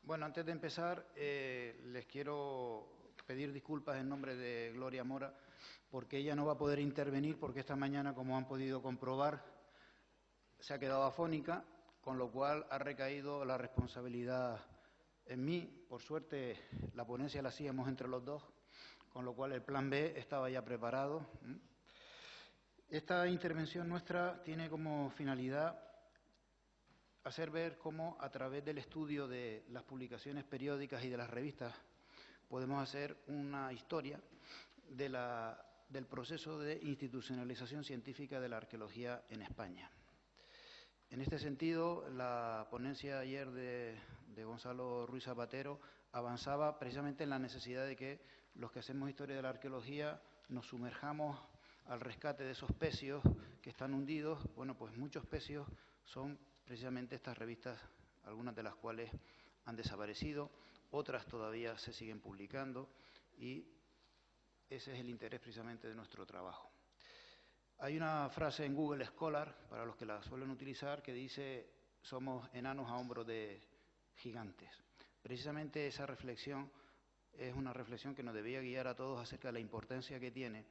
Bueno, antes de empezar, les quiero pedir disculpas en nombre de Gloria Mora, porque ella no va a poder intervenir, porque esta mañana, como han podido comprobar, se ha quedado afónica, con lo cual ha recaído la responsabilidad en mí. Por suerte, la ponencia la hacíamos entre los dos, con lo cual el plan B estaba ya preparado. Esta intervención nuestra tiene como finalidad hacer ver cómo, a través del estudio de las publicaciones periódicas y de las revistas, podemos hacer una historia del proceso de institucionalización científica de la arqueología en España. En este sentido, la ponencia ayer de Gonzalo Ruiz Zapatero avanzaba precisamente en la necesidad de que los que hacemos historia de la arqueología nos sumerjamos al rescate de esos pecios que están hundidos. Bueno, pues muchos pecios son precisamente estas revistas, algunas de las cuales han desaparecido, otras todavía se siguen publicando y ese es el interés precisamente de nuestro trabajo. Hay una frase en Google Scholar, para los que la suelen utilizar, que dice: somos enanos a hombros de gigantes. Precisamente esa reflexión es una reflexión que nos debía guiar a todos acerca de la importancia que tiene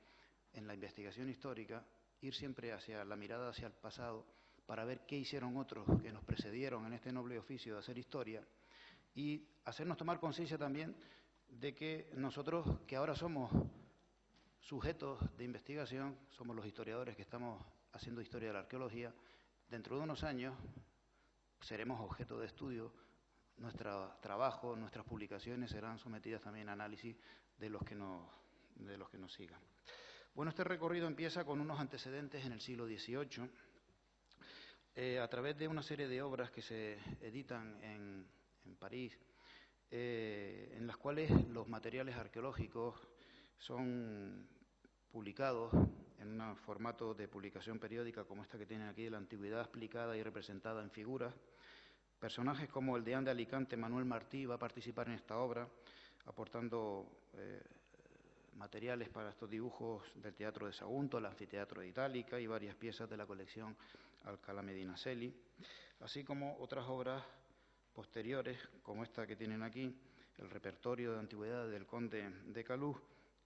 en la investigación histórica ir siempre hacia la mirada hacia el pasado para ver qué hicieron otros que nos precedieron en este noble oficio de hacer historia y hacernos tomar conciencia también de que nosotros, que ahora somos sujetos de investigación, somos los historiadores que estamos haciendo historia de la arqueología, dentro de unos años seremos objeto de estudio, nuestro trabajo, nuestras publicaciones serán sometidas también a análisis de los que nos sigan. Bueno, este recorrido empieza con unos antecedentes en el siglo XVIII, a través de una serie de obras que se editan en París, en las cuales los materiales arqueológicos son publicados en un formato de publicación periódica como esta que tienen aquí, de la antigüedad explicada y representada en figuras. Personajes como el deán de Alicante, Manuel Martí, va a participar en esta obra, aportando materiales para estos dibujos del Teatro de Sagunto, el Anfiteatro de Itálica y varias piezas de la colección Alcalá Medinaceli, así como otras obras posteriores, como esta que tienen aquí, el repertorio de antigüedades del Conde de Caluz,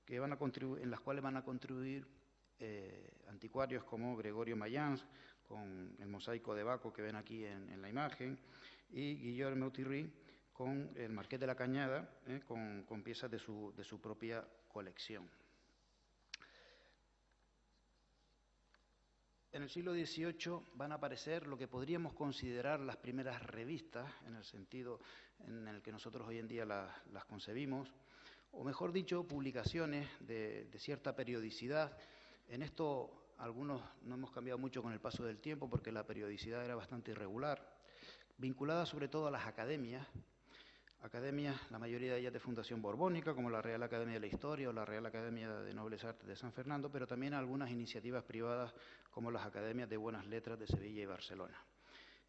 que van a contribuir, en las cuales van a contribuir anticuarios como Gregorio Mayans, con el mosaico de Baco que ven aquí en la imagen, y Guillermo Utirri con el Marqués de la Cañada, con piezas de su propia colección. En el siglo XVIII van a aparecer lo que podríamos considerar las primeras revistas, en el sentido en el que nosotros hoy en día las concebimos, o mejor dicho, publicaciones de cierta periodicidad. En esto algunos no hemos cambiado mucho con el paso del tiempo porque la periodicidad era bastante irregular, vinculada sobre todo a las academias, la mayoría de ellas de fundación borbónica, como la Real Academia de la Historia o la Real Academia de Nobles Artes de San Fernando, pero también algunas iniciativas privadas como las Academias de Buenas Letras de Sevilla y Barcelona.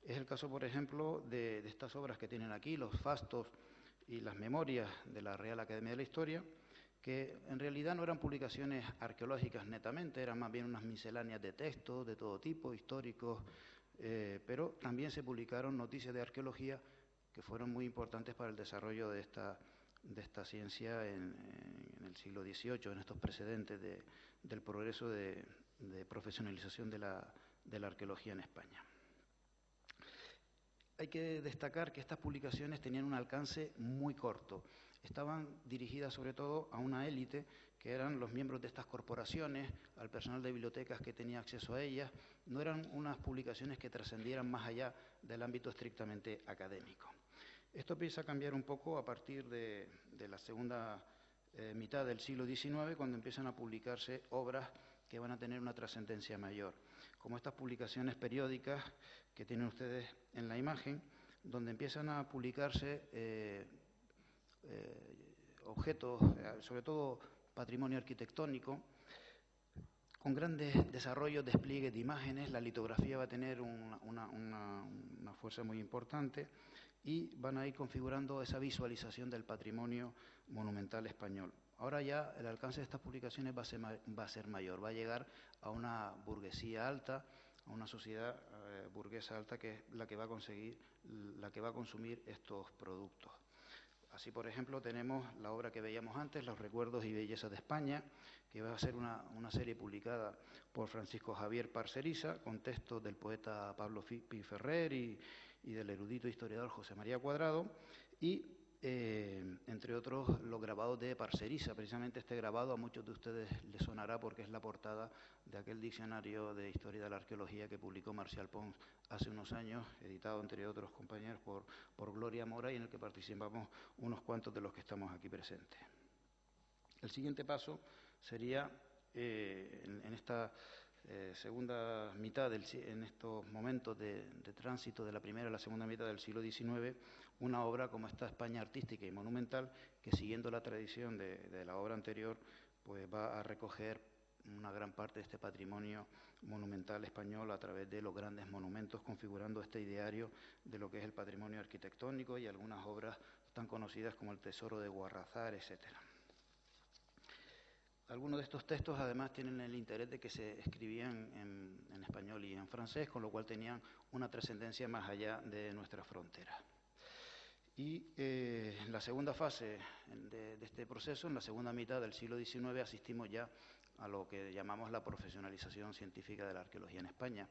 Es el caso, por ejemplo, de estas obras que tienen aquí, los fastos y las memorias de la Real Academia de la Historia, que en realidad no eran publicaciones arqueológicas netamente, eran más bien unas misceláneas de textos de todo tipo, históricos, pero también se publicaron noticias de arqueología que fueron muy importantes para el desarrollo de esta ciencia en el siglo XVIII, en estos precedentes del progreso de profesionalización de la arqueología en España. Hay que destacar que estas publicaciones tenían un alcance muy corto. Estaban dirigidas sobre todo a una élite, que eran los miembros de estas corporaciones, al personal de bibliotecas que tenía acceso a ellas. No eran unas publicaciones que trascendieran más allá del ámbito estrictamente académico. Esto empieza a cambiar un poco a partir de la segunda mitad del siglo XIX, cuando empiezan a publicarse obras que van a tener una trascendencia mayor, como estas publicaciones periódicas que tienen ustedes en la imagen, donde empiezan a publicarse objetos, sobre todo patrimonio arquitectónico, con grandes desarrollos, despliegues de imágenes. La litografía va a tener una fuerza muy importante y van a ir configurando esa visualización del patrimonio monumental español. Ahora ya el alcance de estas publicaciones va a ser mayor, va a llegar a una burguesía alta, a una sociedad burguesa alta, que es la que va a consumir estos productos. Así, por ejemplo, tenemos la obra que veíamos antes, Los recuerdos y bellezas de España, que va a ser una serie publicada por Francisco Javier Parcerisa, con textos del poeta Pablo Pi Ferrer y del erudito historiador José María Cuadrado, y entre otros los grabados de Parcerisa. Precisamente este grabado a muchos de ustedes les sonará porque es la portada de aquel diccionario de historia de la arqueología que publicó Marcial Pons hace unos años, editado entre otros compañeros por Gloria Mora, y en el que participamos unos cuantos de los que estamos aquí presentes. El siguiente paso sería, en esta segunda mitad, en estos momentos de tránsito de la primera a la segunda mitad del siglo XIX, una obra como esta España artística y monumental, que siguiendo la tradición de la obra anterior, pues va a recoger una gran parte de este patrimonio monumental español a través de los grandes monumentos, configurando este ideario de lo que es el patrimonio arquitectónico y algunas obras tan conocidas como el Tesoro de Guarrazar, etcétera. Algunos de estos textos además tienen el interés de que se escribían en español y en francés, con lo cual tenían una trascendencia más allá de nuestras fronteras. Y en la segunda fase de este proceso, en la segunda mitad del siglo XIX, asistimos ya a lo que llamamos la profesionalización científica de la arqueología en España,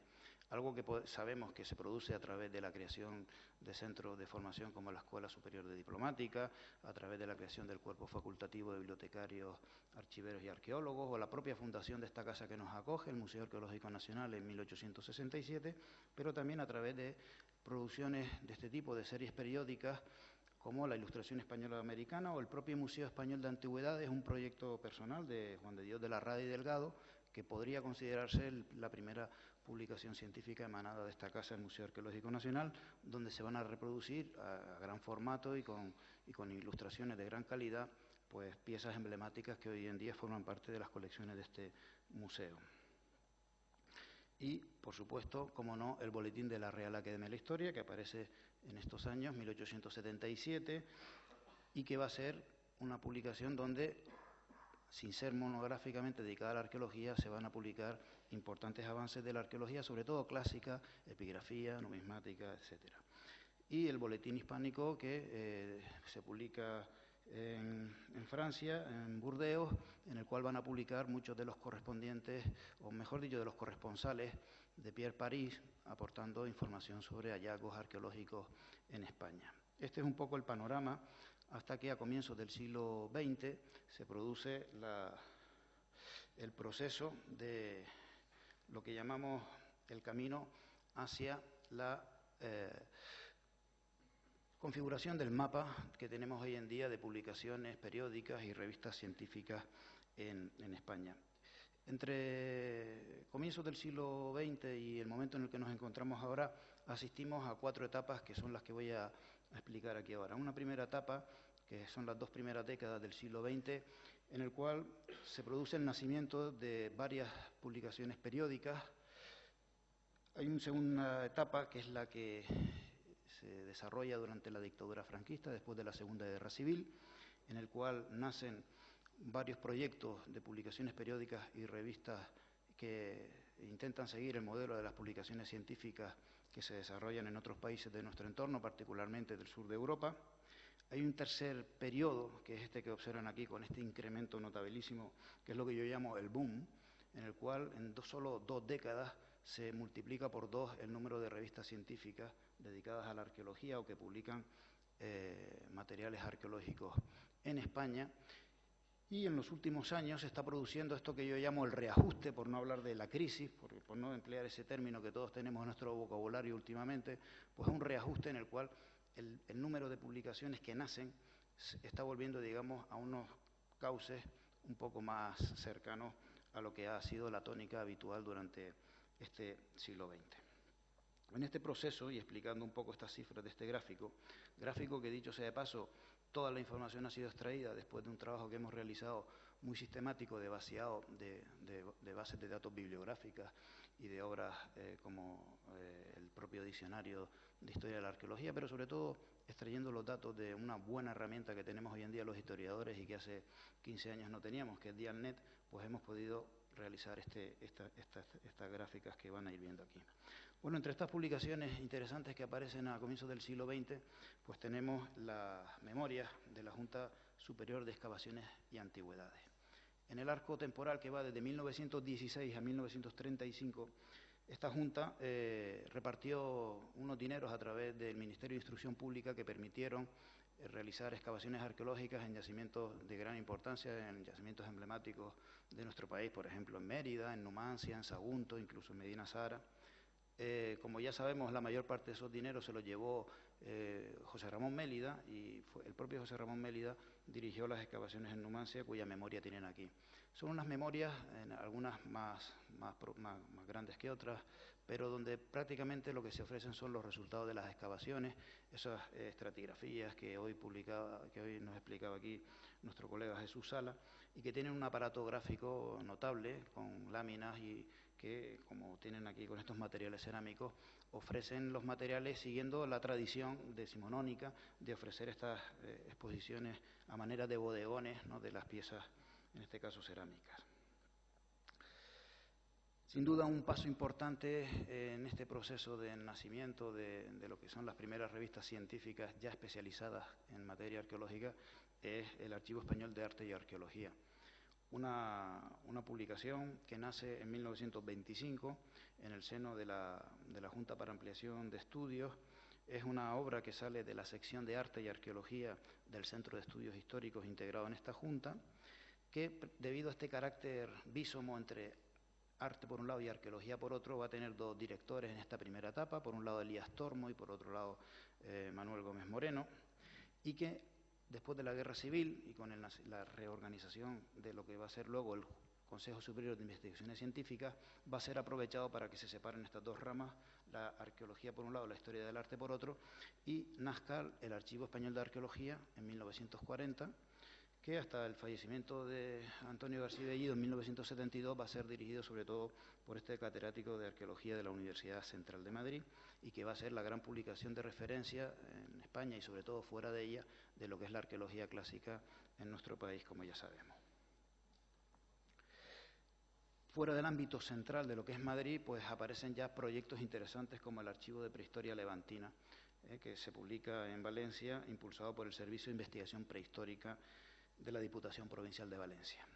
algo que sabemos que se produce a través de la creación de centros de formación como la Escuela Superior de Diplomática, a través de la creación del cuerpo facultativo de bibliotecarios, archiveros y arqueólogos, o la propia fundación de esta casa que nos acoge, el Museo Arqueológico Nacional, en 1867, pero también a través de producciones de este tipo, de series periódicas, como la Ilustración Española Americana o el propio Museo Español de Antigüedades, un proyecto personal de Juan de Dios de la Rada y Delgado, que podría considerarse la primera publicación científica emanada de esta casa, el Museo Arqueológico Nacional, donde se van a reproducir a gran formato y con ilustraciones de gran calidad, pues piezas emblemáticas que hoy en día forman parte de las colecciones de este museo. Y, por supuesto, como no, el Boletín de la Real Academia de la Historia, que aparece en estos años, 1877, y que va a ser una publicación donde, sin ser monográficamente dedicada a la arqueología, se van a publicar importantes avances de la arqueología, sobre todo clásica, epigrafía, numismática, etcétera. Y el Boletín Hispánico, que se publica en Francia, en Burdeos, en el cual van a publicar muchos de los correspondientes, o mejor dicho, de los corresponsales de Pierre Paris, aportando información sobre hallazgos arqueológicos en España. Este es un poco el panorama hasta que a comienzos del siglo XX se produce el proceso de lo que llamamos el camino hacia la configuración del mapa que tenemos hoy en día de publicaciones periódicas y revistas científicas en España. Entre comienzos del siglo XX y el momento en el que nos encontramos ahora, asistimos a 4 etapas que son las que voy a explicar aquí ahora. Una primera etapa, que son las 2 primeras décadas del siglo XX, en el cual se produce el nacimiento de varias publicaciones periódicas. Hay una segunda etapa, que es la que se desarrolla durante la dictadura franquista, después de la Segunda Guerra Civil, en el cual nacen varios proyectos de publicaciones periódicas y revistas que intentan seguir el modelo de las publicaciones científicas que se desarrollan en otros países de nuestro entorno, particularmente del sur de Europa. Hay un tercer periodo, que es este que observan aquí, con este incremento notabilísimo, que es lo que yo llamo el boom, en el cual en solo 2 décadas se multiplica por 2 el número de revistas científicas dedicadas a la arqueología o que publican materiales arqueológicos en España. Y en los últimos años se está produciendo esto que yo llamo el reajuste, por no hablar de la crisis, por no emplear ese término que todos tenemos en nuestro vocabulario últimamente, pues un reajuste en el cual el número de publicaciones que nacen se está volviendo, digamos, a unos cauces un poco más cercanos a lo que ha sido la tónica habitual durante este siglo XX. En este proceso, y explicando un poco estas cifras de este gráfico que dicho sea de paso, toda la información ha sido extraída después de un trabajo que hemos realizado muy sistemático de vaciado de bases de datos bibliográficas y de obras como el propio diccionario de historia de la arqueología, pero sobre todo extrayendo los datos de una buena herramienta que tenemos hoy en día los historiadores y que hace 15 años no teníamos, que es Dialnet, pues hemos podido realizar estas gráficas que van a ir viendo aquí. Bueno, entre estas publicaciones interesantes que aparecen a comienzos del siglo XX, pues tenemos las memorias de la Junta Superior de Excavaciones y Antigüedades. En el arco temporal que va desde 1916 a 1935, esta Junta repartió unos dineros a través del Ministerio de Instrucción Pública que permitieron realizar excavaciones arqueológicas en yacimientos de gran importancia, en yacimientos emblemáticos de nuestro país, por ejemplo en Mérida, en Numancia, en Sagunto, incluso en Medina Sara. Como ya sabemos, la mayor parte de esos dineros se los llevó José Ramón Mélida, y el propio José Ramón Mélida dirigió las excavaciones en Numancia, cuya memoria tienen aquí. Son unas memorias, algunas más grandes que otras, pero donde prácticamente lo que se ofrecen son los resultados de las excavaciones, esas estratigrafías que hoy nos explicaba aquí nuestro colega Jesús Sala, y que tienen un aparato gráfico notable, con láminas y que, como tienen aquí con estos materiales cerámicos, ofrecen los materiales siguiendo la tradición decimonónica de ofrecer estas exposiciones a manera de bodegones, ¿no?, de las piezas, en este caso cerámicas. Sin duda, un paso importante en este proceso de nacimiento de lo que son las primeras revistas científicas ya especializadas en materia arqueológica es el Archivo Español de Arte y Arqueología. Una publicación que nace en 1925 en el seno de la Junta para Ampliación de Estudios. Es una obra que sale de la sección de Arte y Arqueología del Centro de Estudios Históricos integrado en esta Junta, que debido a este carácter bísomo entre arte por un lado y arqueología por otro, va a tener dos directores en esta primera etapa, por un lado Elías Tormo y por otro lado Manuel Gómez Moreno, y que después de la Guerra Civil y con la reorganización de lo que va a ser luego el Consejo Superior de Investigaciones Científicas, va a ser aprovechado para que se separen estas dos ramas, la arqueología por un lado, la historia del arte por otro, y nazca el Archivo Español de Arqueología en 1940, que hasta el fallecimiento de Antonio García Bellido en 1972 va a ser dirigido sobre todo por este catedrático de Arqueología de la Universidad Central de Madrid, y que va a ser la gran publicación de referencia en España y sobre todo fuera de ella de lo que es la arqueología clásica en nuestro país, como ya sabemos. Fuera del ámbito central de lo que es Madrid, pues aparecen ya proyectos interesantes como el Archivo de Prehistoria Levantina, que se publica en Valencia, impulsado por el Servicio de Investigación Prehistórica de la Diputación Provincial de Valencia.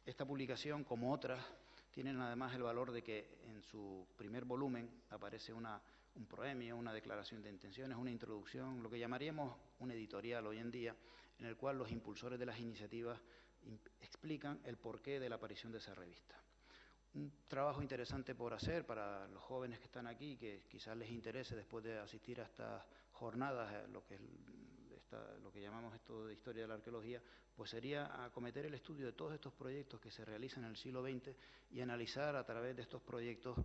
Esta publicación, como otras, tienen además el valor de que en su primer volumen aparece un proemio, una declaración de intenciones, una introducción, lo que llamaríamos un editorial hoy en día, en el cual los impulsores de las iniciativas explican el porqué de la aparición de esa revista. Un trabajo interesante por hacer para los jóvenes que están aquí, que quizás les interese después de asistir a estas jornadas, lo que llamamos esto de historia de la arqueología, pues sería acometer el estudio de todos estos proyectos que se realizan en el siglo XX y analizar a través de estos proyectos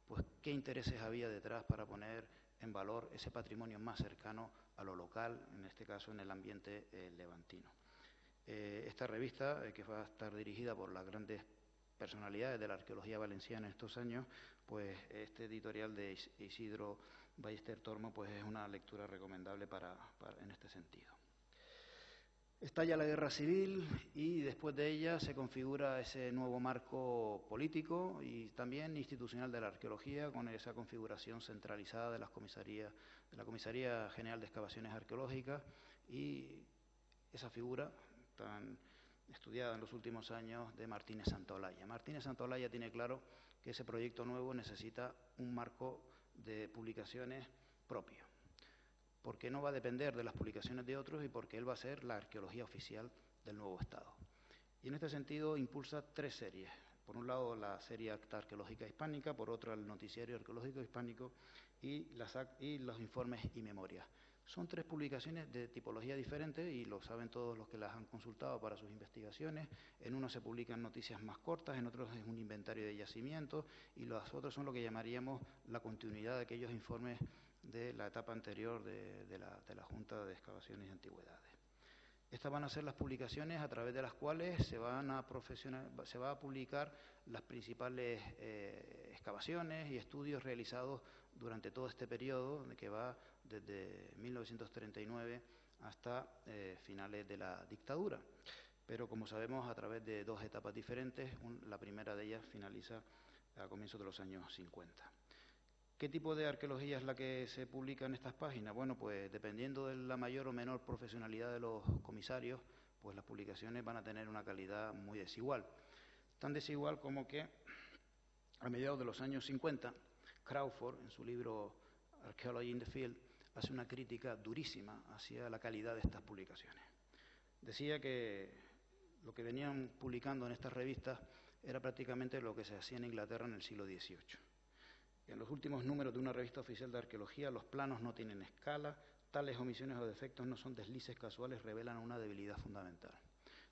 pues qué intereses había detrás para poner en valor ese patrimonio más cercano a lo local, en este caso en el ambiente levantino. Esta revista, que va a estar dirigida por las grandes personalidades de la arqueología valenciana en estos años, pues este editorial de Isidro Ballester Tormo pues es una lectura recomendable en este sentido. Estalla la Guerra Civil y después de ella se configura ese nuevo marco político y también institucional de la arqueología, con esa configuración centralizada de la Comisaría General de Excavaciones Arqueológicas y esa figura tan estudiada en los últimos años de Martínez Santolaya. Martínez Santolaya tiene claro que ese proyecto nuevo necesita un marco de publicaciones propio, porque no va a depender de las publicaciones de otros y porque él va a ser la arqueología oficial del nuevo Estado. Y en este sentido impulsa tres series. Por un lado, la serie Acta Arqueológica Hispánica, por otro, el Noticiario Arqueológico Hispánico y los informes y memorias. Son tres publicaciones de tipología diferente y lo saben todos los que las han consultado para sus investigaciones. En uno se publican noticias más cortas, en otros es un inventario de yacimientos y los otros son lo que llamaríamos la continuidad de aquellos informes de la etapa anterior de la Junta de Excavaciones y Antigüedades. Estas van a ser las publicaciones a través de las cuales se va a publicar las principales excavaciones y estudios realizados durante todo este periodo, que va desde 1939 hasta finales de la dictadura. pero como sabemos a través de dos etapas diferentes, la primera de ellas finaliza a comienzos de los años 50. ¿Qué tipo de arqueología es la que se publica en estas páginas? Bueno, pues dependiendo de la mayor o menor profesionalidad de los comisarios, pues las publicaciones van a tener una calidad muy desigual. Tan desigual como que a mediados de los años 50, Crawford, en su libro Archaeology in the Field, hace una crítica durísima hacia la calidad de estas publicaciones. Decía que lo que venían publicando en estas revistas era prácticamente lo que se hacía en Inglaterra en el siglo XVIII. En los últimos números de una revista oficial de arqueología, los planos no tienen escala, tales omisiones o defectos no son deslices casuales, revelan una debilidad fundamental.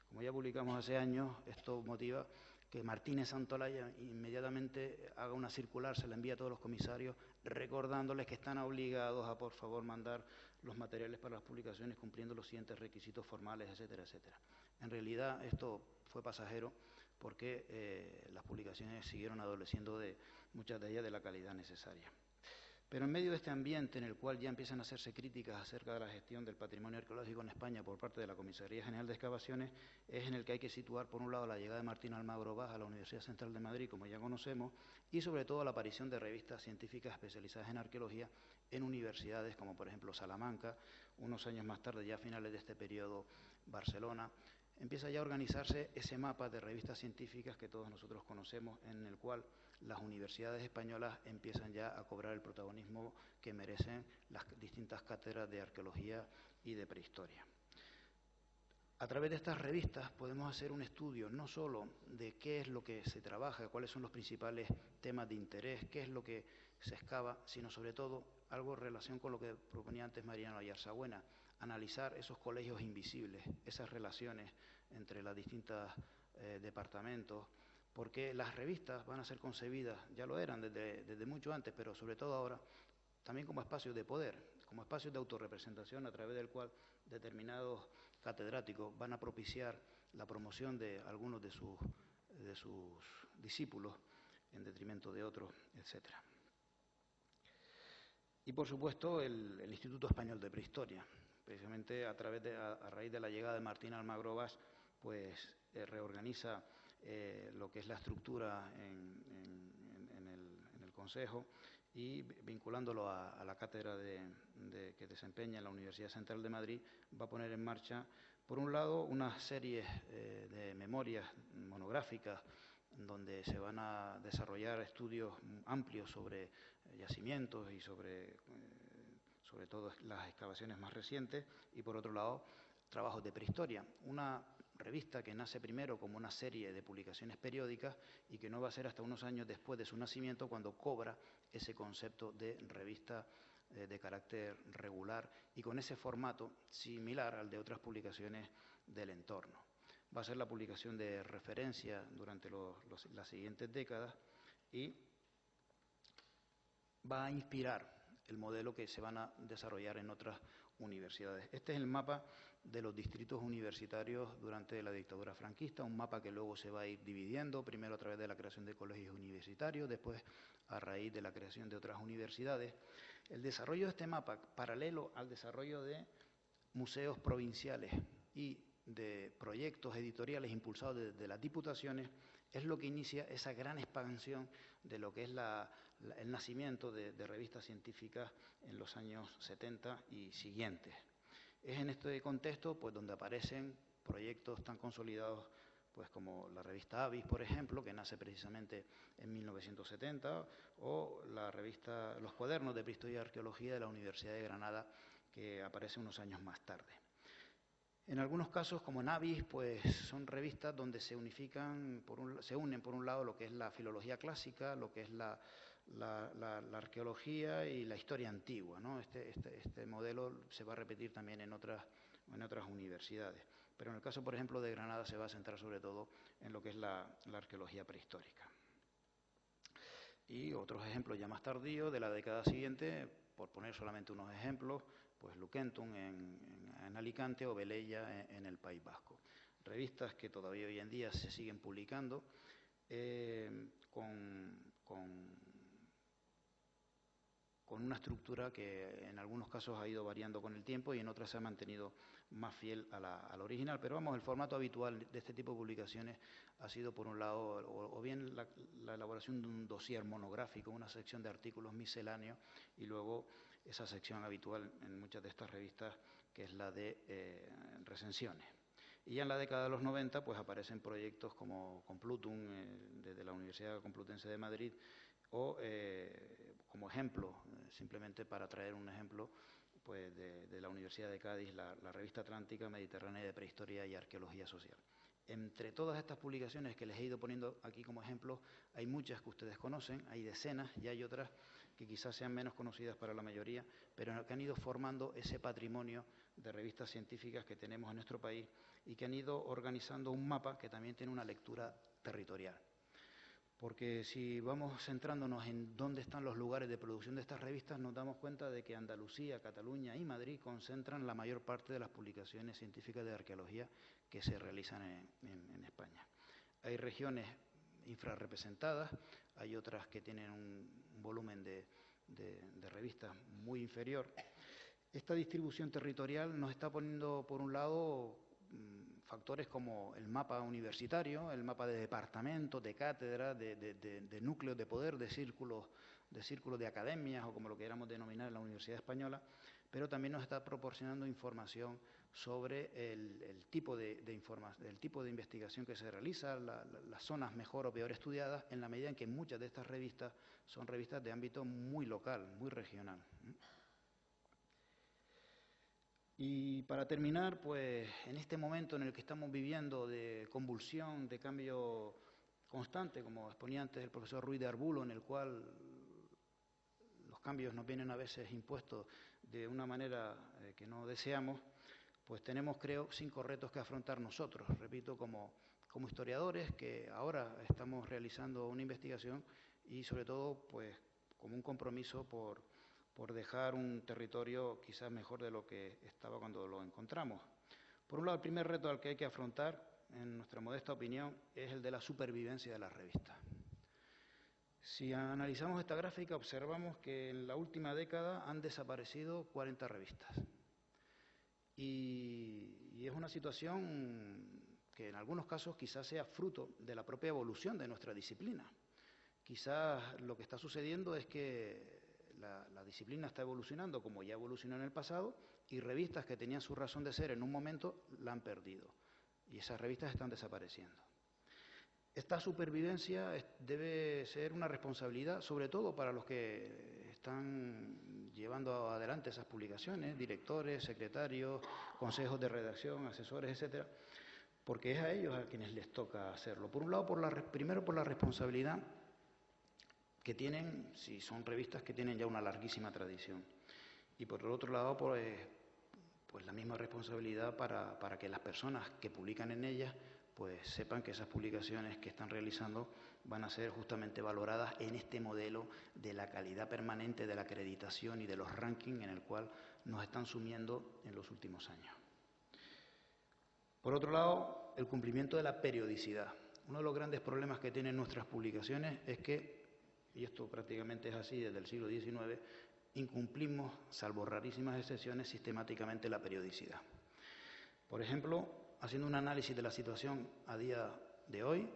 Como ya publicamos hace años, esto motiva que Martínez Santolaya inmediatamente haga una circular, se la envía a todos los comisarios, recordándoles que están obligados a, por favor, mandar los materiales para las publicaciones cumpliendo los siguientes requisitos formales, etcétera, etcétera. En realidad, esto fue pasajero porque las publicaciones siguieron adoleciendo de muchas de ellas de la calidad necesaria. Pero en medio de este ambiente en el cual ya empiezan a hacerse críticas acerca de la gestión del patrimonio arqueológico en España por parte de la Comisaría General de Excavaciones, es en el que hay que situar, por un lado, la llegada de Martín Almagro Bas a la Universidad Central de Madrid, como ya conocemos, y sobre todo la aparición de revistas científicas especializadas en arqueología en universidades como, por ejemplo, Salamanca, unos años más tarde, ya a finales de este periodo, Barcelona. Empieza ya a organizarse ese mapa de revistas científicas que todos nosotros conocemos, en el cual las universidades españolas empiezan ya a cobrar el protagonismo que merecen las distintas cátedras de arqueología y de prehistoria. A través de estas revistas podemos hacer un estudio no solo de qué es lo que se trabaja, cuáles son los principales temas de interés, qué es lo que se excava, sino sobre todo algo en relación con lo que proponía antes Mariano Ayarzabuena, analizar esos colegios invisibles, esas relaciones entre los distintos departamentos, porque las revistas van a ser concebidas, ya lo eran desde mucho antes, pero sobre todo ahora, también como espacios de poder, como espacios de autorrepresentación a través del cual determinados catedráticos van a propiciar la promoción de algunos de sus discípulos en detrimento de otros, etcétera. Y por supuesto el Instituto Español de Prehistoria, precisamente a raíz de la llegada de Martín Almagro Bas, pues reorganiza lo que es la estructura en el Consejo y vinculándolo a la cátedra que desempeña en la Universidad Central de Madrid, va a poner en marcha, por un lado, una serie de memorias monográficas donde se van a desarrollar estudios amplios sobre yacimientos y sobre todo las excavaciones más recientes, y por otro lado, trabajos de prehistoria. Una revista que nace primero como una serie de publicaciones periódicas y que no va a ser hasta unos años después de su nacimiento cuando cobra ese concepto de revista de carácter regular y con ese formato similar al de otras publicaciones del entorno. Va a ser la publicación de referencia durante las siguientes décadas y va a inspirar el modelo que se van a desarrollar en otras universidades. Este es el mapa de los distritos universitarios durante la dictadura franquista, un mapa que luego se va a ir dividiendo, primero a través de la creación de colegios universitarios, después a raíz de la creación de otras universidades. El desarrollo de este mapa, paralelo al desarrollo de museos provinciales y de proyectos editoriales impulsados desde las diputaciones, es lo que inicia esa gran expansión de lo que es el nacimiento de revistas científicas en los años 70 y siguientes. Es en este contexto pues, donde aparecen proyectos tan consolidados pues, como la revista Avis, por ejemplo, que nace precisamente en 1970, o la revista Los Cuadernos de Prehistoria y Arqueología de la Universidad de Granada, que aparece unos años más tarde. En algunos casos, como en Avis, pues son revistas donde se unen por un lado lo que es la filología clásica, lo que es la arqueología y la historia antigua, ¿no? Este modelo se va a repetir también en otras universidades. Pero en el caso, por ejemplo, de Granada se va a centrar sobre todo en lo que es la arqueología prehistórica. Y otros ejemplos ya más tardíos de la década siguiente, por poner solamente unos ejemplos, pues Luquentum en Alicante o Velella en el País Vasco. Revistas que todavía hoy en día se siguen publicando con una estructura que en algunos casos ha ido variando con el tiempo y en otras se ha mantenido más fiel a la original. Pero vamos, el formato habitual de este tipo de publicaciones ha sido, por un lado, o bien la elaboración de un dossier monográfico, una sección de artículos misceláneos, y luego esa sección habitual en muchas de estas revistas, que es la de recensiones. Y ya en la década de los 90 pues aparecen proyectos como Complutum, desde la Universidad Complutense de Madrid, o como ejemplo, simplemente para traer un ejemplo, pues de la Universidad de Cádiz, la revista Atlántica Mediterránea de Prehistoria y Arqueología Social. Entre todas estas publicaciones que les he ido poniendo aquí como ejemplo, hay muchas que ustedes conocen, hay decenas y hay otras que quizás sean menos conocidas para la mayoría, pero que han ido formando ese patrimonio de revistas científicas que tenemos en nuestro país y que han ido organizando un mapa que también tiene una lectura territorial. Porque si vamos centrándonos en dónde están los lugares de producción de estas revistas, nos damos cuenta de que Andalucía, Cataluña y Madrid concentran la mayor parte de las publicaciones científicas de arqueología que se realizan en España. Hay regiones infrarrepresentadas, hay otras que tienen un volumen de revistas muy inferior. Esta distribución territorial nos está poniendo, por un lado, factores como el mapa universitario, el mapa de departamentos, de cátedras, de núcleos de poder, de círculos de academias, o como lo queramos denominar en la Universidad Española, pero también nos está proporcionando información sobre el tipo de investigación que se realiza, las zonas mejor o peor estudiadas, en la medida en que muchas de estas revistas son revistas de ámbito muy local, muy regional. Y para terminar, pues en este momento en el que estamos viviendo de convulsión, de cambio constante, como exponía antes el profesor Ruiz de Arbulo, en el cual los cambios nos vienen a veces impuestos de una manera que no deseamos, pues tenemos, creo, 5 retos que afrontar nosotros, repito, como historiadores que ahora estamos realizando una investigación y sobre todo pues como un compromiso por dejar un territorio quizás mejor de lo que estaba cuando lo encontramos. Por un lado, el primer reto al que hay que afrontar, en nuestra modesta opinión, es el de la supervivencia de las revistas. Si analizamos esta gráfica, observamos que en la última década han desaparecido 40 revistas. Y es una situación que en algunos casos quizás sea fruto de la propia evolución de nuestra disciplina. Quizás lo que está sucediendo es que la disciplina está evolucionando como ya evolucionó en el pasado y revistas que tenían su razón de ser en un momento la han perdido y esas revistas están desapareciendo. Esta supervivencia debe ser una responsabilidad, sobre todo para los que están llevando adelante esas publicaciones, directores, secretarios, consejos de redacción, asesores, etcétera, porque es a ellos a quienes les toca hacerlo. Por un lado, primero por la responsabilidad que tienen, si son revistas que tienen ya una larguísima tradición, y por el otro lado, pues la misma responsabilidad para que las personas que publican en ellas pues sepan que esas publicaciones que están realizando van a ser justamente valoradas en este modelo de la calidad permanente de la acreditación y de los rankings en el cual nos están sumiendo en los últimos años. Por otro lado, el cumplimiento de la periodicidad. Uno de los grandes problemas que tienen nuestras publicaciones es que, y esto prácticamente es así desde el siglo XIX, incumplimos, salvo rarísimas excepciones, sistemáticamente la periodicidad. Por ejemplo, haciendo un análisis de la situación a día de hoy,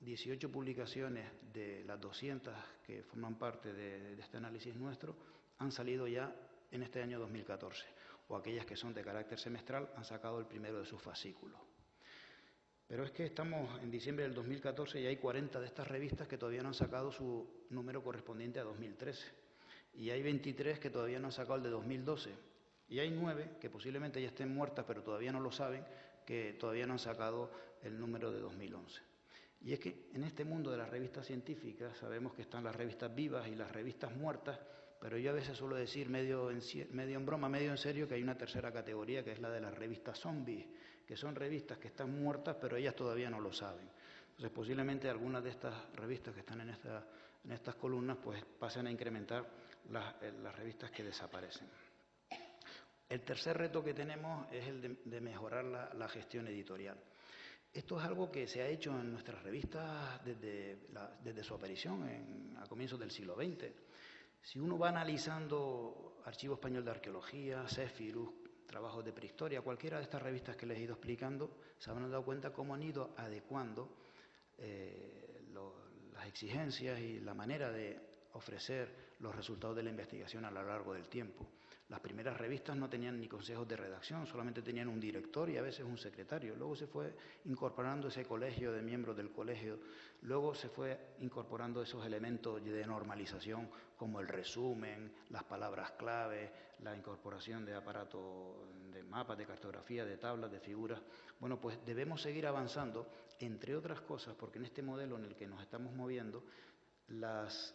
18 publicaciones de las 200 que forman parte de este análisis nuestro han salido ya en este año 2014, o aquellas que son de carácter semestral han sacado el primero de sus fascículos. Pero es que estamos en diciembre del 2014 y hay 40 de estas revistas que todavía no han sacado su número correspondiente a 2013. Y hay 23 que todavía no han sacado el de 2012. Y hay 9 que posiblemente ya estén muertas, pero todavía no lo saben, que todavía no han sacado el número de 2011. Y es que en este mundo de las revistas científicas sabemos que están las revistas vivas y las revistas muertas, pero yo a veces suelo decir, medio en broma, medio en serio, que hay una tercera categoría, que es la de las revistas zombies, que son revistas que están muertas, pero ellas todavía no lo saben. Entonces, posiblemente algunas de estas revistas que están en estas columnas, pues pasen a incrementar las revistas que desaparecen. El tercer reto que tenemos es el de mejorar la gestión editorial. Esto es algo que se ha hecho en nuestras revistas desde su aparición a comienzos del siglo XX. Si uno va analizando Archivo Español de Arqueología, Cefirus, trabajos de prehistoria, cualquiera de estas revistas que les he ido explicando, se habrán dado cuenta cómo han ido adecuando las exigencias y la manera de ofrecer los resultados de la investigación a lo largo del tiempo. Las primeras revistas no tenían ni consejos de redacción, solamente tenían un director y a veces un secretario. Luego se fue incorporando ese colegio de miembros del colegio, luego se fue incorporando esos elementos de normalización como el resumen, las palabras clave, la incorporación de aparatos, de mapas, de cartografía, de tablas, de figuras. Bueno, pues debemos seguir avanzando, entre otras cosas, porque en este modelo en el que nos estamos moviendo, los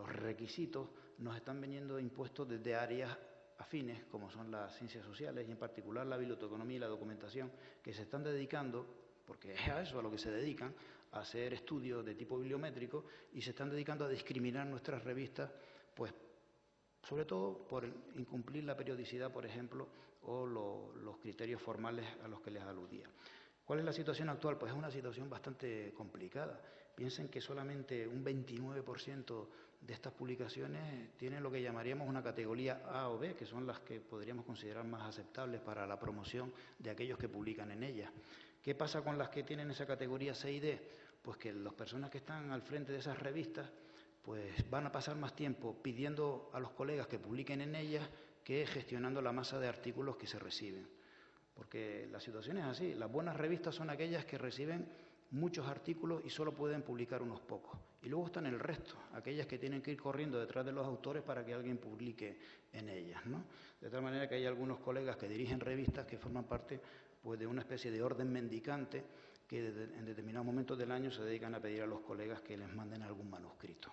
requisitos nos están viniendo impuestos desde áreas afines, como son las ciencias sociales y en particular la biblioteconomía y la documentación, que se están dedicando, porque es a eso a lo que se dedican, a hacer estudios de tipo bibliométrico y se están dedicando a discriminar nuestras revistas, pues sobre todo por incumplir la periodicidad, por ejemplo, o los criterios formales a los que les aludía. ¿Cuál es la situación actual? Pues es una situación bastante complicada. Piensen que solamente un 29% de estas publicaciones tienen lo que llamaríamos una categoría A o B, que son las que podríamos considerar más aceptables para la promoción de aquellos que publican en ellas. ¿Qué pasa con las que tienen esa categoría C y D? Pues que las personas que están al frente de esas revistas pues van a pasar más tiempo pidiendo a los colegas que publiquen en ellas que gestionando la masa de artículos que se reciben. Porque la situación es así, las buenas revistas son aquellas que reciben muchos artículos y solo pueden publicar unos pocos. Y luego están el resto, aquellas que tienen que ir corriendo detrás de los autores para que alguien publique en ellas, ¿no? De tal manera que hay algunos colegas que dirigen revistas que forman parte pues, de una especie de orden mendicante que en determinados momentos del año se dedican a pedir a los colegas que les manden algún manuscrito.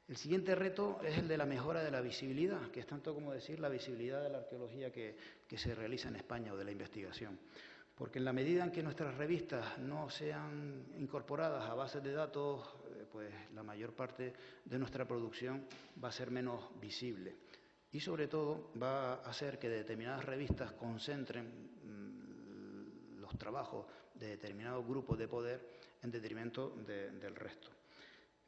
El siguiente reto es el de la mejora de la visibilidad, que es tanto como decir la visibilidad de la arqueología que se realiza en España o de la investigación. Porque en la medida en que nuestras revistas no sean incorporadas a bases de datos, pues la mayor parte de nuestra producción va a ser menos visible. Y sobre todo va a hacer que determinadas revistas concentren los trabajos de determinados grupos de poder en detrimento del resto.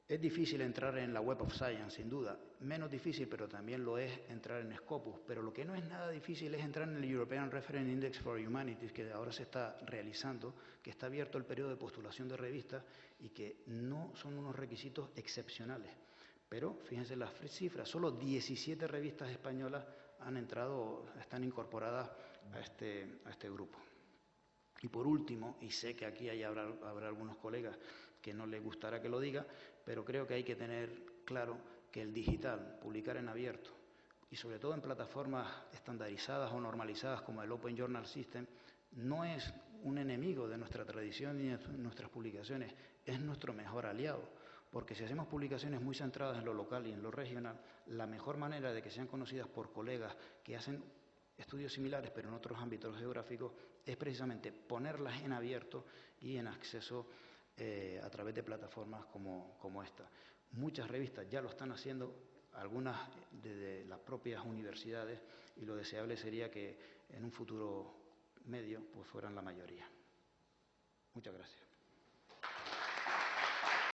Es difícil entrar en la Web of Science, sin duda. Menos difícil, pero también lo es entrar en Scopus. Pero lo que no es nada difícil es entrar en el European Reference Index for Humanities, que ahora se está realizando, que está abierto el periodo de postulación de revistas y que no son unos requisitos excepcionales. Pero fíjense las cifras, solo 17 revistas españolas han entrado, están incorporadas a este grupo. Y por último, y sé que aquí habrá algunos colegas que no les gustará que lo diga, pero creo que hay que tener claro que el digital, publicar en abierto, y sobre todo en plataformas estandarizadas o normalizadas como el Open Journal System, no es un enemigo de nuestra tradición ni de nuestras publicaciones, es nuestro mejor aliado. Porque si hacemos publicaciones muy centradas en lo local y en lo regional, la mejor manera de que sean conocidas por colegas que hacen estudios similares pero en otros ámbitos geográficos es precisamente ponerlas en abierto y en acceso a través de plataformas como esta. Muchas revistas ya lo están haciendo, algunas de las propias universidades, y lo deseable sería que en un futuro medio pues fueran la mayoría. Muchas gracias.